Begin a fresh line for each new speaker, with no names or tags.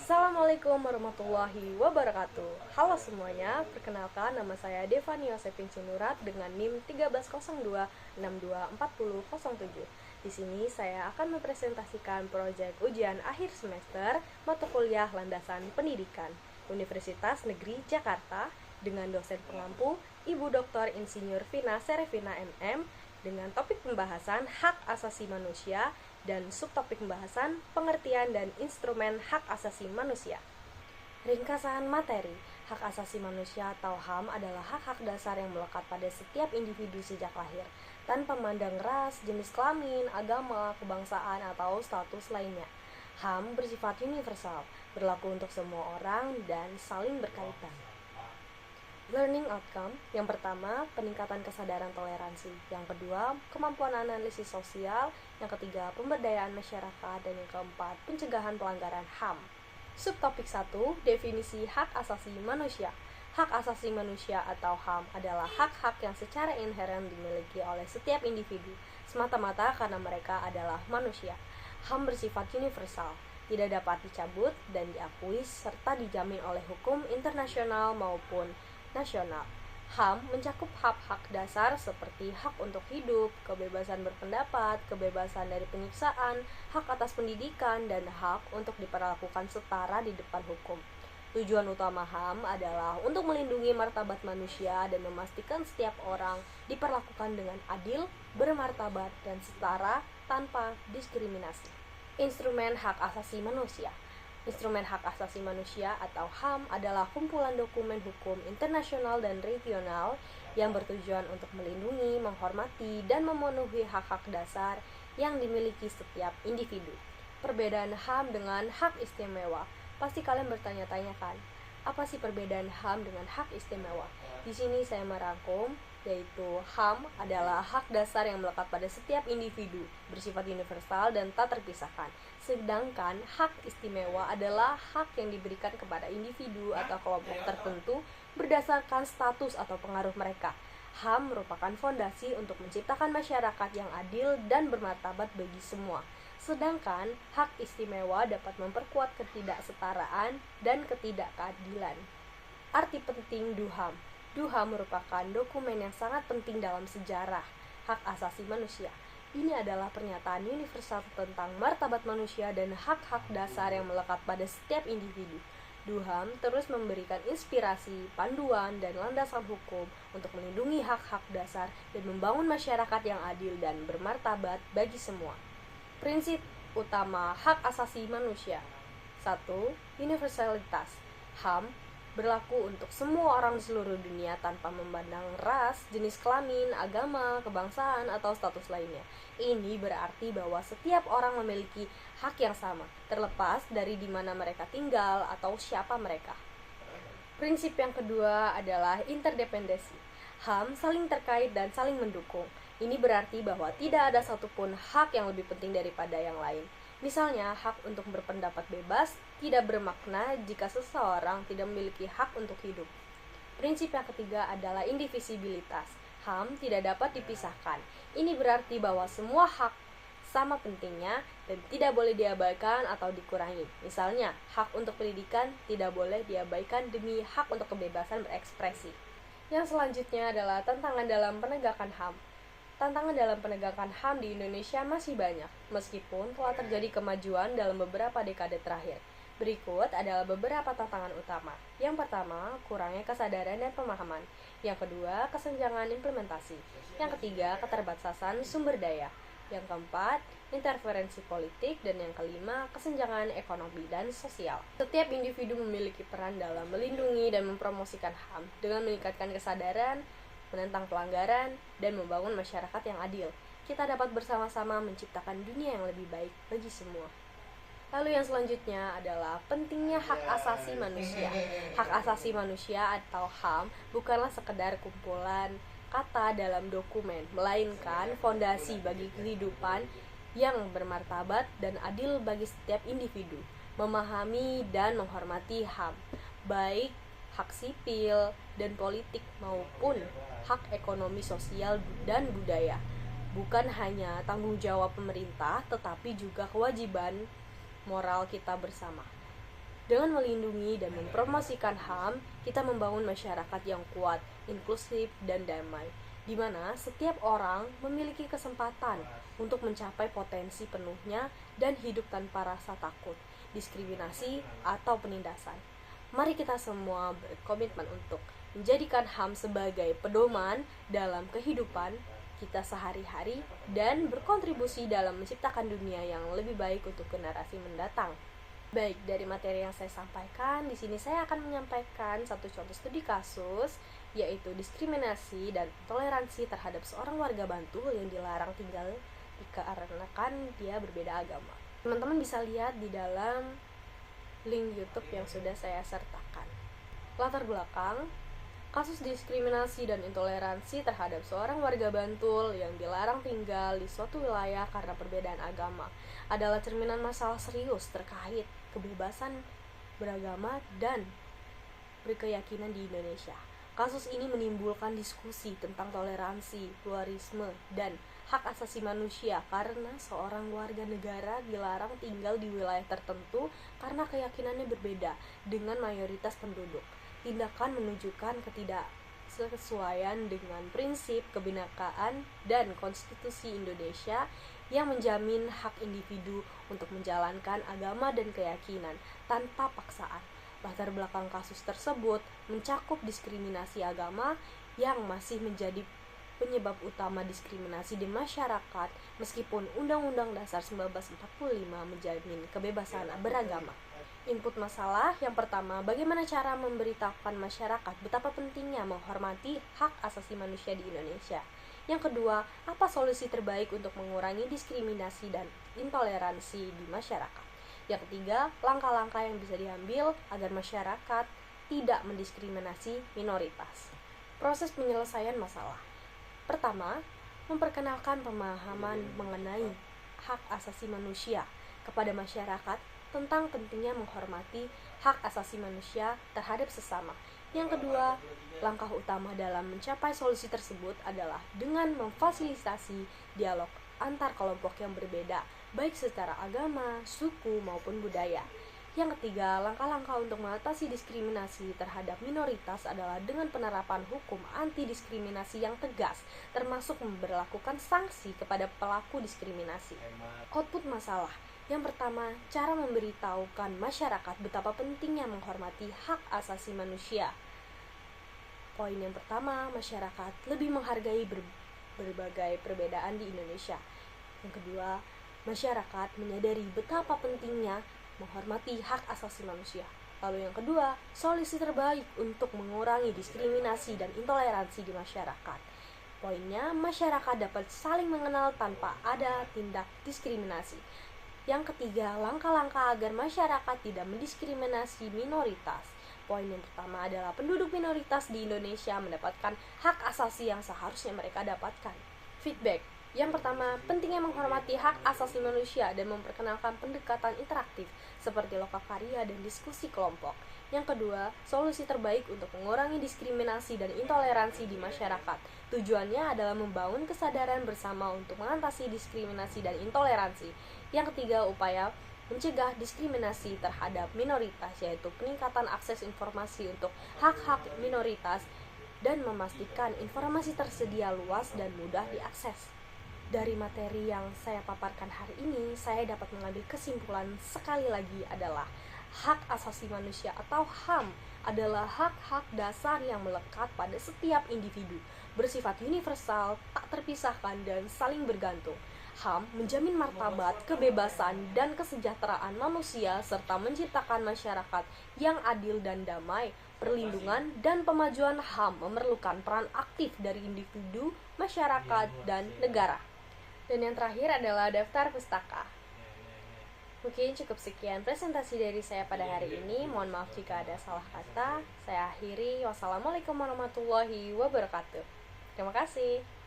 Assalamualaikum warahmatullahi wabarakatuh. Halo semuanya, perkenalkan nama saya Devani Yosepin Sinurat dengan NIM 1302624007. Di sini saya akan mempresentasikan proyek ujian akhir semester mata kuliah landasan pendidikan Universitas Negeri Jakarta dengan dosen pengampu Ibu Dr. Insinyur Vina Serevina MM dengan topik pembahasan hak asasi manusia dan subtopik pembahasan pengertian dan instrumen hak asasi manusia. Ringkasan materi, hak asasi manusia atau HAM adalah hak-hak dasar yang melekat pada setiap individu sejak lahir, tanpa memandang ras, jenis kelamin, agama, kebangsaan, atau status lainnya. HAM bersifat universal, berlaku untuk semua orang dan saling berkaitan. Learning outcome, yang pertama, peningkatan kesadaran toleransi. Yang kedua, kemampuan analisis sosial. Yang ketiga, pemberdayaan masyarakat. Dan yang keempat, pencegahan pelanggaran HAM. Subtopik 1, definisi hak asasi manusia. Hak asasi manusia atau HAM adalah hak-hak yang secara inheren dimiliki oleh setiap individu, semata-mata karena mereka adalah manusia. HAM bersifat universal, tidak dapat dicabut dan diakui serta dijamin oleh hukum internasional maupun nasional. HAM mencakup hak-hak dasar seperti hak untuk hidup, kebebasan berpendapat, kebebasan dari penyiksaan, hak atas pendidikan, dan hak untuk diperlakukan setara di depan hukum. Tujuan utama HAM adalah untuk melindungi martabat manusia dan memastikan setiap orang diperlakukan dengan adil, bermartabat, dan setara tanpa diskriminasi. Instrumen hak asasi manusia. Instrumen hak asasi manusia atau HAM adalah kumpulan dokumen hukum internasional dan regional yang bertujuan untuk melindungi, menghormati, dan memenuhi hak-hak dasar yang dimiliki setiap individu. Perbedaan HAM dengan hak istimewa. Pasti kalian bertanya-tanya kan, apa sih perbedaan HAM dengan hak istimewa? Di sini saya merangkum, yaitu HAM adalah hak dasar yang melekat pada setiap individu, bersifat universal dan tak terpisahkan. Sedangkan hak istimewa adalah hak yang diberikan kepada individu atau kelompok tertentu berdasarkan status atau pengaruh mereka. HAM merupakan fondasi untuk menciptakan masyarakat yang adil dan bermartabat bagi semua. Sedangkan hak istimewa dapat memperkuat ketidaksetaraan dan ketidakkeadilan. Arti penting DUHAM. DUHAM merupakan dokumen yang sangat penting dalam sejarah hak asasi manusia. Ini adalah pernyataan universal tentang martabat manusia dan hak-hak dasar yang melekat pada setiap individu. DUHAM terus memberikan inspirasi, panduan, dan landasan hukum untuk melindungi hak-hak dasar dan membangun masyarakat yang adil dan bermartabat bagi semua. Prinsip utama hak asasi manusia. 1. Universalitas. HAM berlaku untuk semua orang di seluruh dunia tanpa memandang ras, jenis kelamin, agama, kebangsaan, atau status lainnya. Ini berarti bahwa setiap orang memiliki hak yang sama, terlepas dari di mana mereka tinggal atau siapa mereka. Prinsip yang kedua adalah interdependensi. HAM saling terkait dan saling mendukung. Ini berarti bahwa tidak ada satupun hak yang lebih penting daripada yang lain. Misalnya, hak untuk berpendapat bebas tidak bermakna jika seseorang tidak memiliki hak untuk hidup. Prinsip yang ketiga adalah indivisibilitas. HAM tidak dapat dipisahkan. Ini berarti bahwa semua hak sama pentingnya dan tidak boleh diabaikan atau dikurangi. Misalnya, hak untuk pendidikan tidak boleh diabaikan demi hak untuk kebebasan berekspresi. Yang selanjutnya adalah tantangan dalam penegakan HAM. Tantangan dalam penegakan HAM di Indonesia masih banyak, meskipun telah terjadi kemajuan dalam beberapa dekade terakhir. Berikut adalah beberapa tantangan utama. Yang pertama, kurangnya kesadaran dan pemahaman. Yang kedua, kesenjangan implementasi. Yang ketiga, keterbatasan sumber daya. Yang keempat, interferensi politik. Dan yang kelima, kesenjangan ekonomi dan sosial. Setiap individu memiliki peran dalam melindungi dan mempromosikan HAM dengan meningkatkan kesadaran, menentang pelanggaran, dan membangun masyarakat yang adil. Kita dapat bersama-sama menciptakan dunia yang lebih baik bagi semua. Lalu yang selanjutnya adalah pentingnya hak asasi manusia. Hak asasi manusia atau HAM bukanlah sekedar kumpulan kata dalam dokumen, melainkan fondasi bagi kehidupan yang bermartabat dan adil bagi setiap individu. Memahami dan menghormati HAM, baik hak sipil dan politik maupun hak ekonomi, sosial, dan budaya, bukan hanya tanggung jawab pemerintah, tetapi juga kewajiban moral kita bersama. Dengan melindungi dan mempromosikan HAM, kita membangun masyarakat yang kuat, inklusif, dan damai, di mana setiap orang memiliki kesempatan untuk mencapai potensi penuhnya dan hidup tanpa rasa takut, diskriminasi, atau penindasan. Mari kita semua berkomitmen untuk menjadikan HAM sebagai pedoman dalam kehidupan kita sehari-hari dan berkontribusi dalam menciptakan dunia yang lebih baik untuk generasi mendatang. Baik, dari materi yang saya sampaikan, di sini saya akan menyampaikan satu contoh studi kasus, yaitu diskriminasi dan toleransi terhadap seorang warga Bantul yang dilarang tinggal dikarenakan dia berbeda agama. Teman-teman bisa lihat di dalam link YouTube yang sudah saya sertakan. Latar belakang, kasus diskriminasi dan intoleransi terhadap seorang warga Bantul yang dilarang tinggal di suatu wilayah karena perbedaan agama adalah cerminan masalah serius terkait kebebasan beragama dan berkeyakinan di Indonesia. Kasus ini menimbulkan diskusi tentang toleransi, pluralisme, dan hak asasi manusia karena seorang warga negara dilarang tinggal di wilayah tertentu karena keyakinannya berbeda dengan mayoritas penduduk. Tindakan menunjukkan ketidaksesuaian dengan prinsip kebinekaan dan konstitusi Indonesia yang menjamin hak individu untuk menjalankan agama dan keyakinan tanpa paksaan. Latar belakang kasus tersebut mencakup diskriminasi agama yang masih menjadi penyebab utama diskriminasi di masyarakat meskipun Undang-Undang Dasar 1945 menjamin kebebasan beragama. Input masalah yang pertama, bagaimana cara memberitahukan masyarakat betapa pentingnya menghormati hak asasi manusia di Indonesia. Yang kedua, apa solusi terbaik untuk mengurangi diskriminasi dan intoleransi di masyarakat. Yang ketiga, langkah-langkah yang bisa diambil agar masyarakat tidak mendiskriminasi minoritas. Proses penyelesaian masalah. Pertama, memperkenalkan pemahaman mengenai hak asasi manusia kepada masyarakat tentang pentingnya menghormati hak asasi manusia terhadap sesama. Yang kedua, langkah utama dalam mencapai solusi tersebut adalah dengan memfasilitasi dialog antar kelompok yang berbeda, baik secara agama, suku, maupun budaya. Yang ketiga, langkah-langkah untuk mengatasi diskriminasi terhadap minoritas adalah dengan penerapan hukum anti-diskriminasi yang tegas, termasuk memberlakukan sanksi kepada pelaku diskriminasi. Output masalah. Yang pertama, cara memberitahukan masyarakat betapa pentingnya menghormati hak asasi manusia. Poin yang pertama, masyarakat lebih menghargai berbagai perbedaan di Indonesia. Yang kedua, masyarakat menyadari betapa pentingnya menghormati hak asasi manusia. Lalu yang kedua, solusi terbaik untuk mengurangi diskriminasi dan intoleransi di masyarakat. Poinnya, masyarakat dapat saling mengenal tanpa ada tindak diskriminasi. Yang ketiga, langkah-langkah agar masyarakat tidak mendiskriminasi minoritas. Poin yang pertama adalah penduduk minoritas di Indonesia mendapatkan hak asasi yang seharusnya mereka dapatkan. Feedback. Yang pertama, pentingnya menghormati hak asasi manusia dan memperkenalkan pendekatan interaktif seperti lokakarya dan diskusi kelompok. Yang kedua, solusi terbaik untuk mengurangi diskriminasi dan intoleransi di masyarakat. Tujuannya adalah membangun kesadaran bersama untuk mengatasi diskriminasi dan intoleransi. Yang ketiga, upaya mencegah diskriminasi terhadap minoritas, yaitu peningkatan akses informasi untuk hak-hak minoritas dan memastikan informasi tersedia luas dan mudah diakses. Dari materi yang saya paparkan hari ini, saya dapat mengambil kesimpulan sekali lagi adalah hak asasi manusia atau HAM adalah hak-hak dasar yang melekat pada setiap individu, bersifat universal, tak terpisahkan, dan saling bergantung. HAM menjamin martabat, kebebasan, dan kesejahteraan manusia serta menciptakan masyarakat yang adil dan damai. Perlindungan dan pemajuan HAM memerlukan peran aktif dari individu, masyarakat, dan negara. Dan yang terakhir adalah daftar pustaka. Mungkin cukup sekian presentasi dari saya pada hari ini. Mohon maaf jika ada salah kata. Saya akhiri. Wassalamualaikum warahmatullahi wabarakatuh. Terima kasih.